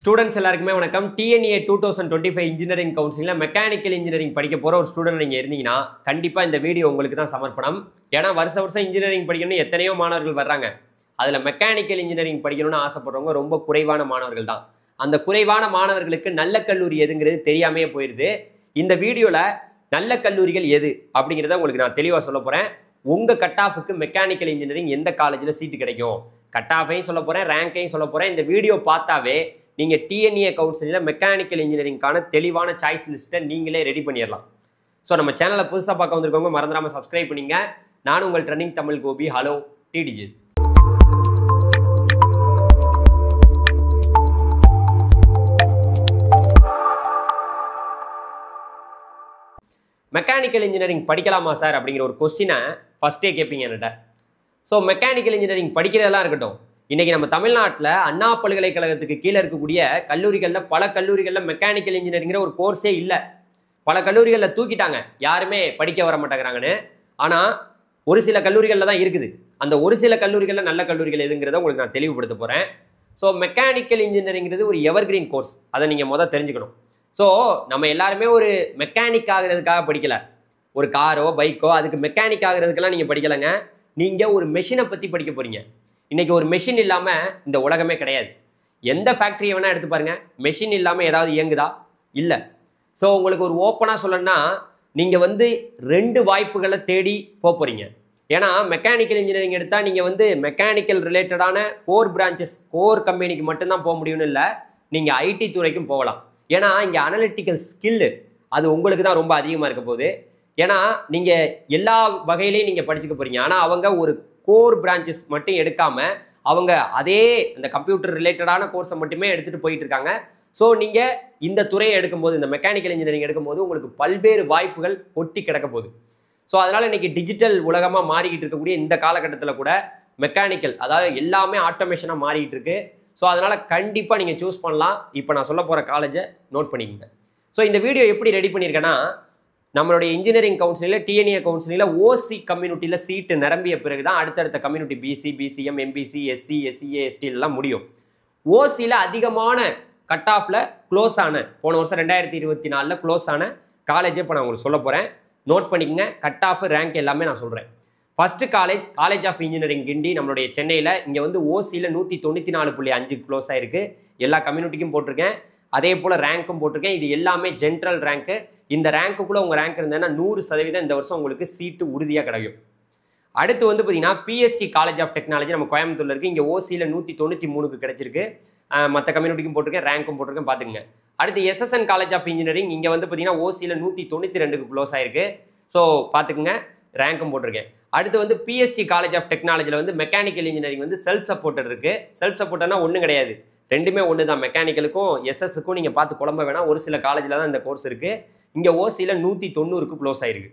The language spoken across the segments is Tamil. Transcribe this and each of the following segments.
ஸ்டூடெண்ட்ஸ் எல்லாருக்குமே வணக்கம். டிஎன்ஏ 2025 இன்ஜினியரிங் கவுன்சிலில் மெக்கானிக்கல் இன்ஜினியரிங் படிக்க போகிற ஒரு ஸ்டூடெண்ட் நீங்கள் இருந்தீங்கன்னா கண்டிப்பாக இந்த வீடியோ உங்களுக்கு தான் சமர்ப்பணம். ஏன்னா வருஷம் இன்ஜினியரிங் படிக்கணும்னு எத்தனையோ மாணவர்கள் வர்றாங்க. அதில் மெக்கானிக்கல் இன்ஜினியரிங் படிக்கணும்னு ஆசைப்படுறவங்க ரொம்ப குறைவான மாணவர்கள் தான். அந்த குறைவான மாணவர்களுக்கு நல்ல கல்லூரி எதுங்கிறது தெரியாமையே போயிடுது. இந்த வீடியோவில் நல்ல கல்லூரிகள் எது அப்படிங்கிறத உங்களுக்கு நான் தெளிவாக சொல்ல போகிறேன். உங்கள் கட் ஆஃபுக்கு மெக்கானிக்கல் இன்ஜினியரிங் எந்த காலேஜில் சீட்டு கிடைக்கும், கட் ஆஃபையும் சொல்ல போகிறேன், ரேங்கையும் சொல்ல போகிறேன். இந்த வீடியோ பார்த்தாவே நீங்கள் டிஎன்ஏ கவுன்சிலில் மெக்கானிக்கல் இன்ஜினியரிங்கான தெளிவான சாய்ஸ் லிஸ்ட்டை நீங்களே ரெடி பண்ணிடலாம். ஸோ நம்ம சேனலை புதுசாக பார்க்க வந்திருக்கவங்க மறந்துடாமல் சப்ஸ்கிரைப் பண்ணிங்க. நான் உங்கள் ட்ரெண்டிங் தமிழ் கோபி. ஹலோ டிடிஜிஸ். மெக்கானிக்கல் இன்ஜினியரிங் படிக்கலாமா சார் அப்படிங்கிற ஒரு கொஸ்டினை ஃபஸ்ட்டே கேட்பீங்க என்கிட்ட. ஸோ மெக்கானிக்கல் இன்ஜினியரிங் படிக்கிறதெல்லாம் இருக்கட்டும், இன்றைக்கி நம்ம தமிழ்நாட்டில் அண்ணா பல்கலைக்கழகத்துக்கு கீழே இருக்கக்கூடிய கல்லூரிகளில் பல கல்லூரிகளில் மெக்கானிக்கல் இன்ஜினியரிங்கிற ஒரு கோர்ஸே இல்லை. பல கல்லூரிகளில் தூக்கிட்டாங்க, யாருமே படிக்க வர மாட்டேங்கிறாங்கன்னு. ஆனால் ஒரு சில கல்லூரிகளில் தான் இருக்குது. அந்த ஒரு சில கல்லூரிகளில் நல்ல கல்லூரிகள் எதுங்கிறத உங்களுக்கு நான் தெளிவுபடுத்த போகிறேன். ஸோ மெக்கானிக்கல் இன்ஜினியரிங்கிறது ஒரு எவர்கிரீன் கோர்ஸ், அதை நீங்கள் முதல் தெரிஞ்சுக்கணும். ஸோ நம்ம எல்லாருமே ஒரு மெக்கானிக் ஆகிறதுக்காக படிக்கலை. ஒரு காரோ பைக்கோ அதுக்கு மெக்கானிக் ஆகிறதுக்கெல்லாம் நீங்கள் படிக்கலைங்க. நீங்கள் ஒரு மெஷினை பற்றி படிக்க போகிறீங்க. இன்றைக்கி ஒரு மெஷின் இல்லாமல் இந்த உலகமே கிடையாது. எந்த ஃபேக்ட்ரியை வேணால் எடுத்து பாருங்கள், மெஷின் இல்லாமல் ஏதாவது இயங்குதா? இல்லை. ஸோ உங்களுக்கு ஒரு ஓப்பனாக சொல்லணும்னா நீங்கள் ரெண்டு வாய்ப்புகளை தேடி போகிறீங்க. ஏன்னா மெக்கானிக்கல் இன்ஜினியரிங் எடுத்தால் நீங்கள் மெக்கானிக்கல் ரிலேட்டடான கோர் பிரான்ச்சஸ், கோர் கம்பெனிக்கு மட்டும்தான் போக முடியும்னு இல்லை, நீங்கள் ஐடி துறைக்கும் போகலாம். ஏன்னா இங்கே அனலிட்டிக்கல் ஸ்கில்லு அது உங்களுக்கு தான் ரொம்ப அதிகமாக இருக்க போகுது. ஏன்னா நீங்கள் எல்லா வகையிலையும் நீங்கள் படிச்சுக்க போகிறீங்க. ஆனால் அவங்க ஒரு கோர் பிரான்ச்சஸ் மட்டும் எடுக்காமல் அவங்க அதே அந்த கம்ப்யூட்டர் ரிலேட்டடான கோர்ஸை மட்டுமே எடுத்துகிட்டு போயிட்டு இருக்காங்க. ஸோ நீங்கள் இந்த துறையை எடுக்கும்போது, இந்த மெக்கானிக்கல் இன்ஜினியரிங் எடுக்கும்போது உங்களுக்கு பல்வேறு வாய்ப்புகள் கொட்டி கிடக்க போகுது. ஸோ அதனால் இன்றைக்கி டிஜிட்டல் உலகமாக மாறிக்கிட்டு இருக்கக்கூடிய இந்த காலகட்டத்தில் கூட மெக்கானிக்கல், அதாவது எல்லாமே ஆட்டோமேஷனாக மாறிக்கிட்டு இருக்கு. ஸோ அதனால் கண்டிப்பாக நீங்கள் சூஸ் பண்ணலாம். இப்போ நான் சொல்ல போகிற காலேஜை நோட் பண்ணிக்கோங்க. ஸோ இந்த வீடியோ எப்படி ரெடி பண்ணியிருக்கேன்னா, நம்மளுடைய இன்ஜினியரிங் கவுன்சிலில் டிஎன்ஏ கவுன்சிலில் ஓசி கம்யூனிட்டியில் சீட்டு நிரம்பிய பிறகு தான் அடுத்தடுத்த community BC, BCM, MBC, SC, SCA, எஸ்டிலாம் முடியும். ஓசியில் அதிகமான கட் ஆஃபில் க்ளோஸ் ஆன, போன வருஷம் 2024 க்ளோஸ் ஆன காலேஜை இப்போ நான் உங்களுக்கு சொல்ல போகிறேன். நோட் பண்ணிக்கங்க. கட் ஆஃப், ரேங்க் எல்லாமே நான் சொல்கிறேன். ஃபஸ்ட்டு காலேஜ் ஆஃப் இன்ஜினியரிங் கிண்டி நம்மளுடைய சென்னையில். இங்கே ஓசியில் 194.5 க்ளோஸ் ஆகிருக்கு. எல்லா கம்யூனிட்டிக்கும் போட்டிருக்கேன். அதே போல் ரேங்க்கும் போட்டிருக்கேன். இது எல்லாமே ஜென்ரல் ரேங்க்கு. இந்த ரேங்க்குள்ளே உங்கள் ரேங்க் இருந்ததுன்னா 100% இந்த வருஷம் உங்களுக்கு சீட்டு உறுதியாக கிடைக்கும். அடுத்து பார்த்தீங்கன்னா பிஎஸ்சி காலேஜ் ஆஃப் டெக்னாலஜி நம்ம கோயம்புத்தூரில் இருக்குது. இங்கே ஓசியில் 193க்கு கிடச்சிருக்கு. மற்ற கம்யூனிட்டிக்கும் போட்டிருக்கேன், ரேங்க்கும் போட்டிருக்கேன், பார்த்துக்குங்க. அடுத்து எஸ்எஸ்என் காலேஜ் ஆஃப் இன்ஜினியரிங். இங்கே பார்த்தீங்கன்னா ஓசியில் 192க்கு க்ளோஸ் ஆகிருக்கு. ஸோ பார்த்துக்குங்க, ரேங்க்கும் போட்டிருக்கேன். அடுத்து பிஎஸ்சி காலேஜ் ஆஃப் டெக்னாலஜியில் மெக்கானிக்கல் இன்ஜினியரிங் செல்ஃப் சப்போர்ட்டட் இருக்குது. செல்ஃப் சப்போர்ட்டர்னா ஒன்றும் கிடையாது, ரெண்டுமே ஒன்று தான். மெக்கானிக்கலுக்கும் எஸ்எஸ்ஸுக்கும் நீங்கள் பார்த்து குழம்ப வேணாம். ஒரு சில காலேஜில் தான் இந்த கோர்ஸ் இருக்குது. இங்கே ஓசியில் 190க்கு க்ளோஸ் ஆகிருக்கு.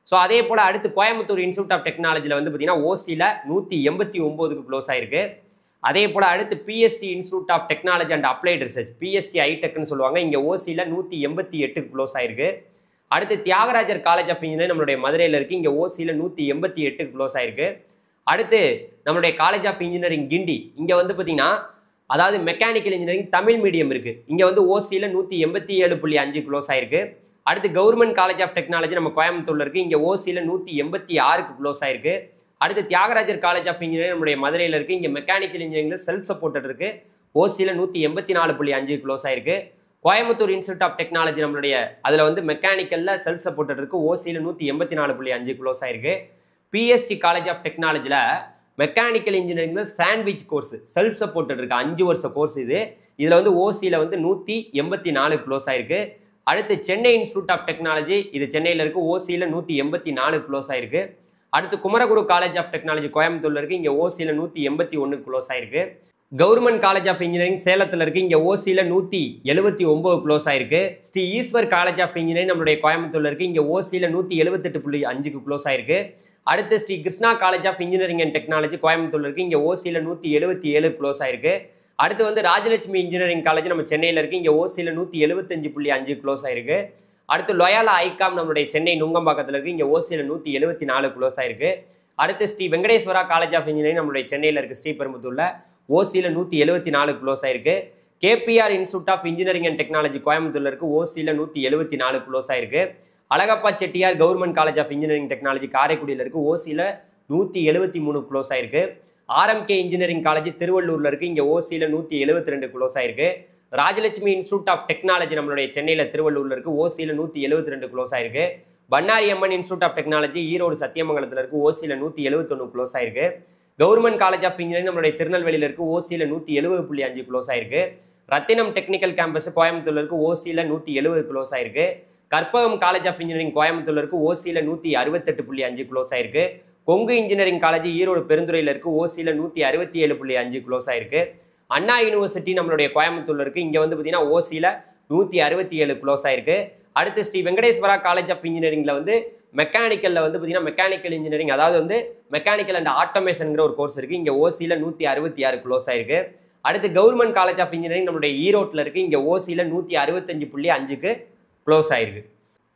ஸோ அதே போல் அடுத்து கோயம்புத்தூர் இன்ஸ்டியூட் ஆஃப் டெக்னாலஜியில் பார்த்தீங்கன்னா ஓசியில் 189க்கு க்ளோஸ் ஆகிருக்கு. அதே போல் அடுத்து PSG institute of technology and applied research, PSG ஐடெக்னு சொல்லுவாங்க, இங்கே ஓசியில் 188க்கு க்ளோஸ் ஆகிருக்கு. அடுத்து தியாகராஜர் காலேஜ் ஆஃப் இன்ஜினியரிங் நம்மளுடைய மதுரையில் இருக்குது. இங்கே ஓசியில் 188க்கு க்ளோஸ் ஆகிருக்கு. அடுத்து நம்மளுடைய காலேஜ் ஆஃப் இன்ஜினியரிங் கிண்டி. இங்கே பார்த்தீங்கன்னா அதாவது மெக்கானிக்கல் இன்ஜினியரிங் தமிழ் மீடியம் இருக்குது. இங்கே ஓசியில் 187.5 க்ளோஸ் ஆகிருக்கு. அடுத்து கவர்மெண்ட் காலேஜ் ஆஃப் டெக்னாலஜி நம்ம கோயம்புத்தூரில் இருக்குது. இங்கே ஓசியில் 186க்கு க்ளோஸ் ஆகிருக்கு. அடுத்து தியாகராஜர் காலேஜ் ஆஃப் இன்ஜினியரிங் நம்மளுடைய மதுரையில் இருக்குது. இங்கே மெக்கானிக்கல் இன்ஜினியரிங்கில் செல்ஃப் சப்போர்ட்டட் இருக்குது. ஓசியில் 184.5 க்ளோஸ் ஆகிருக்கு. கோயம்புத்தூர் இன்ஸ்டியூட் ஆஃப் டெக்னாலஜி நம்மளுடைய அதில் மெக்கானிக்கலில் செல்ஃப் சப்போர்ட்டட் இருக்குது. ஓசியில் 184.5 க்ளோஸ் ஆகிருக்கு. பிஎஸ்சி காலேஜ் ஆஃப் டெக்னாலஜியில் மெக்கானிக்கல் இன்ஜினியரிங்கில் சாண்ட்விச் கோர்ஸ் செல்ஃப் சப்போர்ட்டட் இருக்குது. 5 வருஷ கோர்ஸ் இது. இதில் ஓசியில் 184 க்ளோஸ் ஆகிருக்கு. அடுத்து சென்னை இன்ஸ்டியூட் ஆஃப் டெக்னாலஜி, இது சென்னையில் இருக்குது. ஓசியில் 184 க்ளோஸ் ஆகிருக்கு. அடுத்து குமரகுரு காலேஜ் ஆஃப் டெக்னாலஜி கோயம்புத்தூரில் இருக்குது. இங்கே ஓசியில் 181 க்ளோஸ் ஆகிருக்கு. கவர்மெண்ட் காலேஜ் ஆஃப் இன்ஜினியரிங் சேலத்தில் இருக்குது. இங்கே ஓசியில் 179 க்ளோஸ் ஆகிருக்கு. Sri Eshwar college of engineering நம்மளுடைய கோயம்புத்தூரில் இருக்குது. இங்கே ஓசியில் 178.5க்கு க்ளோஸ் ஆகிருக்கு. அடுத்து Sri Krishna college of engineering and technology கோயம்புத்தூரில் இருக்குது. இங்கே ஓசியில் 177 க்ளோஸ் ஆகிருக்கு. அடுத்து ராஜலட்சுமி இன்ஜினியரிங் காலேஜ் நம்ம சென்னையில் இருக்குது. இங்கே ஓசியில் 175.5 க்ளோஸ் ஆகிருக்கு. அடுத்து லொயாலா ஐகாம் நம்மளுடைய சென்னை நுங்கம்பாக்கத்தில் இருக்குது. இங்கே ஓசியில் 174 க்ளோஸ் ஆகிருக்கு. அடுத்து Shri Venkateswara college of engineering நம்மளுடைய சென்னையில் இருக்குது, ஸ்ரீபெரும்புத்தூரில். ஓசியில் 174 க்ளோஸ் ஆகிருக்கு. KPR institute of engineering and technology கோயம்புத்தூர்ல இருக்கு, ஓசியில் 174 க்ளோஸ் ஆயிருக்கு. Alagappa Chettiar government college of engineering technology காரைக்குடியில் இருக்கு, ஓசியில் 173 க்ளோஸ் ஆயிருக்கு. ஆர்எம்கே இன்ஜினியரிங் காலேஜ் திருவள்ளூர்ல இருக்கு, இங்க ஓசியில் 172 க்ளோஸ் ஆயிருக்கு. ராஜலட்சுமி இன்ஸ்டியூட் ஆஃப் டெக்னாலஜி நம்மளுடைய சென்னையில் திருவள்ளூர்ல இருக்கு, ஓசியில் 172 க்ளோஸ் ஆயிருக்கு. பன்னாரி அம்மன் இன்ஸ்டியூட் ஆஃப் டெக்னாலஜி ஈரோடு சத்தியமங்கலத்தில் இருக்கு, ஓசியில் 171 க்ளோஸ் ஆயிருக்கு. கவர்மெண்ட் காலேஜ் ஆஃப் இன்ஜினியரிங் நம்மளுடைய திருநெல்வேலியில் இருக்கு, ஓசியில் 170.5 க்ளோஸ் ஆயிருக்கு. ரத்தினம் டெக்னிக்கல் கேம்பஸ் கோயம்புத்தூர்ல இருக்கு, ஓசியில் 170 க்ளோஸ் ஆயிருக்கு. கற்பகம் காலேஜ் ஆஃப் இன்ஜினியரிங் கோயம்புத்தூர்ல இருக்கு, ஓசியில் 168.5 க்ளோஸ் ஆயிருக்கு. கொங்கு இன்ஜினியரிங் காலேஜ் ஈரோடு பெருந்துறையில் இருக்கு, ஓசியில் 167.5 க்ளோஸ் ஆயிருக்கு. அண்ணா யூனிவர்சிட்டி நம்மளுடைய கோயம்புத்தூர்ல இருக்கு, இங்க வந்து பார்த்தீங்கன்னா ஓசியில் 167 க்ளோஸ் ஆயிருக்கு. அடுத்து ஸ்ரீ வெங்கடேஸ்வரா காலேஜ் ஆஃப் இன்ஜினியரிங்ல வந்து மெக்கானிக்கல்ல வந்து பார்த்தீங்கன்னா மெக்கானிக்கல் இன்ஜினியரிங், அதாவது வந்து மெக்கானிக்கல் அண்ட் ஆட்டோமேஷன்ங்கிற ஒரு கோர்ஸ் இருக்கு, இங்க ஓசியில் 166 க்ளோஸ் ஆயிருக்கு. அடுத்து கவர்மெண்ட் காலேஜ் ஆஃப் இன்ஜினியரிங் நம்மளுடைய ஈரோட்டில் இருக்கு, இங்க ஓசியில் 165.5க்கு க்ளோஸ் ஆயிருக்கு.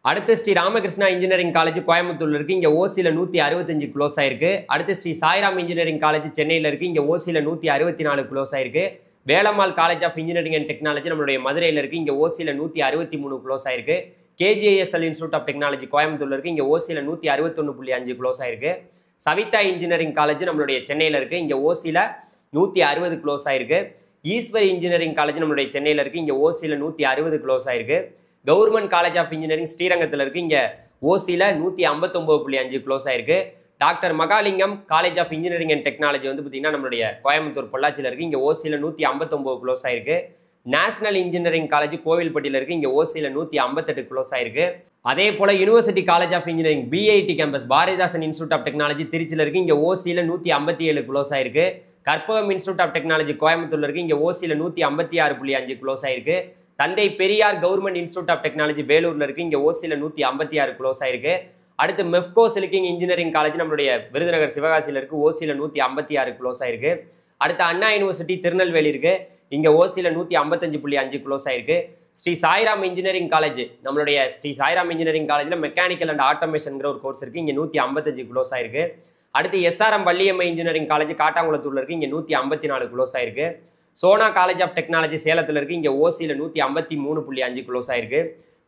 அடுத்து ஸ்ரீ ராமகிருஷ்ணா இன்ஜினியரிங் காலேஜ் கோயம்புத்தூர்ல இருக்கு, இங்க ஓசியில் 165 க்ளோஸ் ஆயிருக்கு. அடுத்து ஸ்ரீ சாய்ராம் இன்ஜினியரிங் காலேஜ் சென்னையில் இருக்கு, இங்க ஓசியில் 164 க்ளோஸ் ஆயிருக்கு. Velammal college of engineering and technology நம்மளுடைய மதுரையில் இருக்கு, இங்க ஓசியில் 163 க்ளோஸ் ஆயிருக்கு. கேஜிஐஎஸ்எல் இன்ஸ்டியூட் ஆஃப் டெக்னாலஜி கோயம்புத்தூர்ல இருக்கு, இங்க ஓசியில் 161.5 க்ளோஸ் ஆயிருக்கு. சவிதா இன்ஜினியரிங் காலேஜ் நம்மளுடைய சென்னையில் இருக்கு, இங்க ஓசியில் 160 க்ளோஸ் ஆயிருக்கு. ஈஸ்வரி இன்ஜினியரிங் காலேஜ் நம்மளுடைய சென்னையில் இருக்கு, இங்க ஓசியில் 160 க்ளோஸ் ஆயிருக்கு. கவர்மெண்ட் காலேஜ் ஆஃப் இன்ஜினியரிங் ஸ்ரீரங்கத்தில் இருக்கு, இங்க ஓசியில் 159.5 க்ளோஸ் ஆயிருக்கு. Doctor Mahalingam college of engineering and technology வந்து பார்த்தீங்கன்னா நம்மளுடைய கோயம்புத்தூர் பொள்ளாச்சியில் இருக்கு, இங்க ஓசியில் 159 க்ளோஸ் ஆயிருக்கு. நேஷனல் இன்ஜினியரிங் காலேஜ் கோவில்பட்டியில் இருக்கு, இங்க ஓசியில் 158 க்ளோஸ் ஆயிருக்கு. அதே போல university college of engineering BIT campus Bharathidasan institute of technology திருச்சியில் இருக்கு, இங்க ஓசியில் 157 க்ளோஸ் ஆயிருக்கு. கற்பகம் இன்ஸ்டியூட் ஆஃப் டெக்னாலஜி கோயம்புத்தூர்ல இருக்கு, இங்க ஓசியில் 156.5 க்ளோஸ் ஆயிருக்கு. Thanthai Periyar government institute of technology வேலூர்ல இருக்கு, இங்க ஓசியில் 156 க்ளோஸ் ஆயிருக்கு. அடுத்து மெஃப்கோ சிலிக்கிங் இன்ஜினியரிங் காலேஜ் நம்மளுடைய விருதுநகர் சிவகாசியில் இருக்கு, ஓசியில் 156 க்ளோஸ் ஆயிருக்கு. அடுத்து அண்ணா யூனிவர்சிட்டி திருநெல்வேலி இருக்கு, இங்க ஓசியில் 155.5 க்ளோஸ் ஆயிருக்கு. ஸ்ரீ சாய்ராம் இன்ஜினியரிங் காலேஜ் நம்மளுடைய ஸ்ரீ சாய்ராம் இன்ஜினியரிங் காலேஜ்ல மெக்கானிக்கல் அண்ட் ஆட்டோமேஷன்ங்கிற ஒரு கோர்ஸ் இருக்கு, இங்க 155 க்ளோஸ் ஆயிருக்கு. அடுத்து எஸ்ஆர்எம் வள்ளியம்மை இன்ஜினியரிங் காலேஜ் காட்டாங்குளத்தூர்ல இருக்கு, இங்க 154 க்ளோஸ் ஆயிருக்கு. சோனா காலேஜ் ஆஃப் டெக்னாலஜி சேலத்தில் இருக்கு, இங்க ஓசியில் 153.5 க்ளோஸ் ஆயிருக்கு.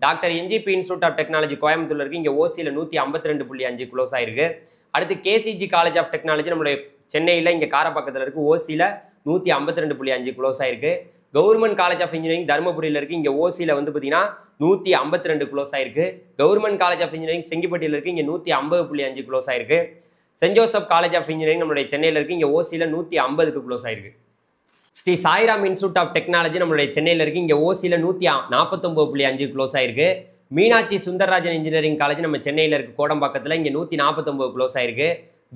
Doctor NGP institute of technology கோயம்புத்தூர்ல இருக்கு, இங்க ஓசியில் 152.5 க்ளோஸ் ஆயிருக்கு. அடுத்து கேசிஜி காலேஜ் ஆஃப் டெக்னாலஜி நம்மளுடைய சென்னையில் இங்க காரப்பாக்கத்தில் இருக்கு, ஓசியில் 152.5 க்ளோஸ் ஆயிருக்கு. கவர்மெண்ட் காலேஜ் ஆஃப் இன்ஜினியரிங் தருமபுரியில் இருக்கு, இங்க ஓசியில் வந்து பார்த்தீங்கன்னா 152 க்ளோஸ் ஆயிருக்கு. கவர்மெண்ட் காலேஜ் ஆஃப் இன்ஜினியரிங் செங்கிப்பட்டியில் இருக்கு, இங்க 150.5 க்ளோஸ் ஆயிருக்கு. Saint Joseph college of engineering நம்மளுடைய சென்னையில் இருக்கு, இங்க ஓசியில் 150க்கு க்ளோஸ் ஆயிருக்கு. Shri Sairam institute of technology நம்மளுடைய சென்னையில் இருக்கு, இங்க ஓசியில் 149.5 க்ளோஸ் ஆயிருக்கு. மீனாட்சி சுந்தரராஜன் இன்ஜினியரிங் காலேஜ் நம்ம சென்னையில் இருக்கு கோடம்பாக்கத்தில், இங்க 149 க்ளோஸ் ஆயிருக்கு.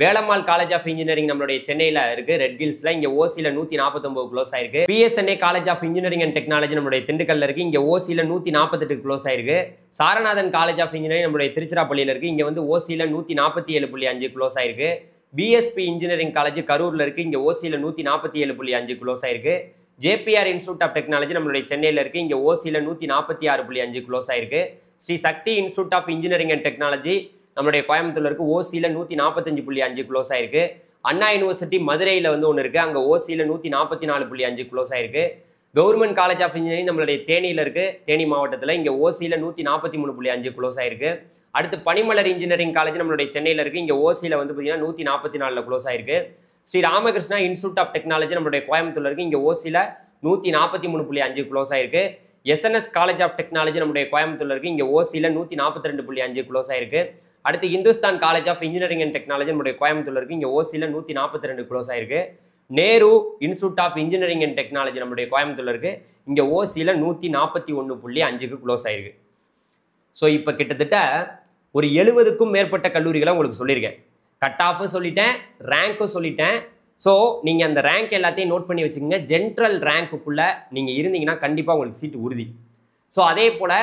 வேலம்மாள் காலேஜ் ஆஃப் இன்ஜினியரிங் நம்மளுடைய சென்னையில் இருக்கு ரெட் ஹில்ஸ்ல, இங்க ஓசியில் 149 க்ளோஸ் ஆயிருக்கு. PSNA college of engineering and technology நம்மளுடைய திண்டுக்கல்ல இருக்கு, இங்க ஓசியில் 148 க்ளோஸ் ஆயிருக்கு. சாரநாதன் காலேஜ் ஆஃப் இன்ஜினியரிங் நம்மளுடைய திருச்சிராப்பள்ளியில் இருக்கு, இங்க வந்து ஓசியில் 147.5 க்ளோஸ் ஆயிருக்கு. பிஎஸ்பி இன்ஜினியரிங் காலேஜ் கரூர்ல இருக்கு, இங்க ஓசியில் 147.5 க்ளோஸ் ஆயிருக்கு. ஜேபிஆர் இன்ஸ்டியூட் ஆஃப் டெக்னாலஜி நம்மளுடைய சென்னையில் இருக்கு, இங்க ஓசியில் 146.5 க்ளோஸ் ஆயிருக்கு. Sri Sakthi institute of engineering and technology நம்மளுடைய கோயம்புத்தூர்ல இருக்கு, ஓசியில் 145.5 க்ளோஸ் ஆயிருக்கு. அண்ணா யூனிவர்சிட்டி மதுரையில் வந்து ஒன்று இருக்கு, அங்க ஓசியில் 144.5 க்ளோஸ் ஆயிருக்கு. கவர்மெண்ட் காலேஜ் ஆஃப் இன்ஜினியரிங் நம்மளுடைய தேனியில் இருக்கு, தேனி மாவட்டத்தில், இங்க ஓசியில் 143.5 க்ளோஸ் ஆயிருக்கு. அடுத்து பனிமலர் இன்ஜினியரிங் காலேஜ் நம்மளுடைய சென்னையில் இருக்கு, இங்க ஓசியில் வந்து பார்த்தீங்கன்னா 144 க்ளோஸ் ஆயிருக்கு. Shri Ramakrishna institute of technology நம்மளுடைய கோயம்புத்தூர்ல இருக்கு, இங்க ஓசியில் 143.5 க்ளோஸ் ஆயிருக்கு. எஸ்என்எஸ் காலேஜ் ஆஃப் டெக்னாலஜி நம்மளுடைய கோயம்புத்தூர்ல இருக்கு, இங்க ஓசியில் 142.5 க்ளோஸ் ஆயிருக்கு. அடுத்து Hindustan college of engineering and technology நம்மளுடைய கோயம்புத்தூர்ல இருக்கு, இங்க ஓசியில் 142 க்ளோஸ் ஆயிருக்கு. Nehru institute of engineering and technology நம்மளுடைய கோயம்புத்தூர்ல இருக்கு, இங்க ஓசியில் 141.5 க்ளோஸ் ஆயிருக்கு. ஸோ இப்போ கிட்டத்தட்ட ஒரு 70க்கும் மேற்பட்ட கல்லூரிகளை உங்களுக்கு சொல்லியிருக்கேன். கட் ஆஃபும் சொல்லிட்டேன், ரேங்க்கும் சொல்லிட்டேன். ஸோ நீங்கள் அந்த ரேங்க் எல்லாத்தையும் நோட் பண்ணி வச்சுக்கோங்க. ஜென்ரல் ரேங்க்குள்ளே நீங்கள் இருந்தீங்கன்னா கண்டிப்பாக உங்களுக்கு சீட்டு உறுதி. ஸோ அதே போல்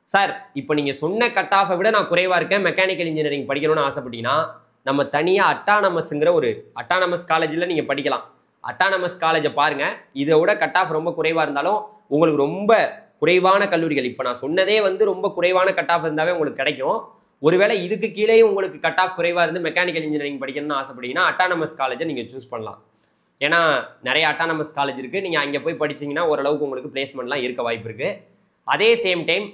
சார் இப்போ நீங்கள் சொன்ன கட் ஆஃபை விட நான் குறைவாக இருக்கேன், மெக்கானிக்கல் இன்ஜினியரிங் படிக்கணும்னு ஆசைப்பட்டீங்கன்னா நம்ம தனியாக அட்டானமஸ்ங்கிற ஒரு அட்டானமஸ் காலேஜில் நீங்கள் படிக்கலாம். அட்டானமஸ் காலேஜை பாருங்கள். இதை விட கட் ஆஃப் ரொம்ப குறைவாக இருந்தாலும் உங்களுக்கு ரொம்ப குறைவான கல்லூரிகள், இப்போ நான் சொன்னதே வந்து ரொம்ப குறைவான கட் ஆஃப் இருந்தாவே உங்களுக்கு கிடைக்கும். ஒருவேளை இதுக்கு கீழேயும் உங்களுக்கு கட் ஆஃப் குறைவாக இருந்து மெக்கானிக்கல் இன்ஜினியரிங் படிக்கணும்னு ஆசைப்பட்டீங்கன்னா அட்டானமஸ் காலேஜை நீங்கள் சூஸ் பண்ணலாம். ஏன்னா நிறைய அட்டானமஸ் காலேஜ் இருக்குது, நீங்கள் அங்கே போய் படிச்சிங்கன்னா ஓரளவுக்கு உங்களுக்கு பிளேஸ்மெண்ட்லாம் இருக்க வாய்ப்பு இருக்குது. அதே சேம் டைம்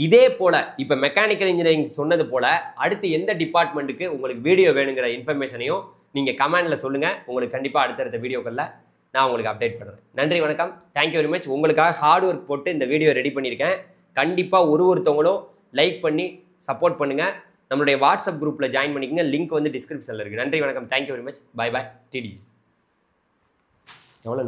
இதே போல் இப்போ மெக்கானிக்கல் இன்ஜினியரிங் சொன்னது போல் அடுத்து எந்த டிபார்ட்மெண்ட்டுக்கு உங்களுக்கு வீடியோ வேணுங்கிற இன்ஃபர்மேஷனையும் நீங்கள் கமெண்டில் சொல்லுங்கள். உங்களுக்கு கண்டிப்பாக அடுத்தடுத்த வீடியோக்களில் நான் உங்களுக்கு அப்டேட் பண்ணுறேன். நன்றி, வணக்கம். Thank you very much. உங்களுக்காக ஹார்ட் ஒர்க் போட்டு இந்த வீடியோ ரெடி பண்ணியிருக்கேன். கண்டிப்பாக ஒருத்தவங்களும் லைக் பண்ணி சப்போர்ட் பண்ணுங்கள். நம்மளுடைய வாட்ஸ்அப் குரூப்பில் ஜாயின் பண்ணிக்கங்க. லிங்க் வந்து டிஸ்கிரிப்ஷனில் இருக்குது. நன்றி, வணக்கம். Thank you very much. Bye bye. டிடிஜிஸ். எவ்வளோ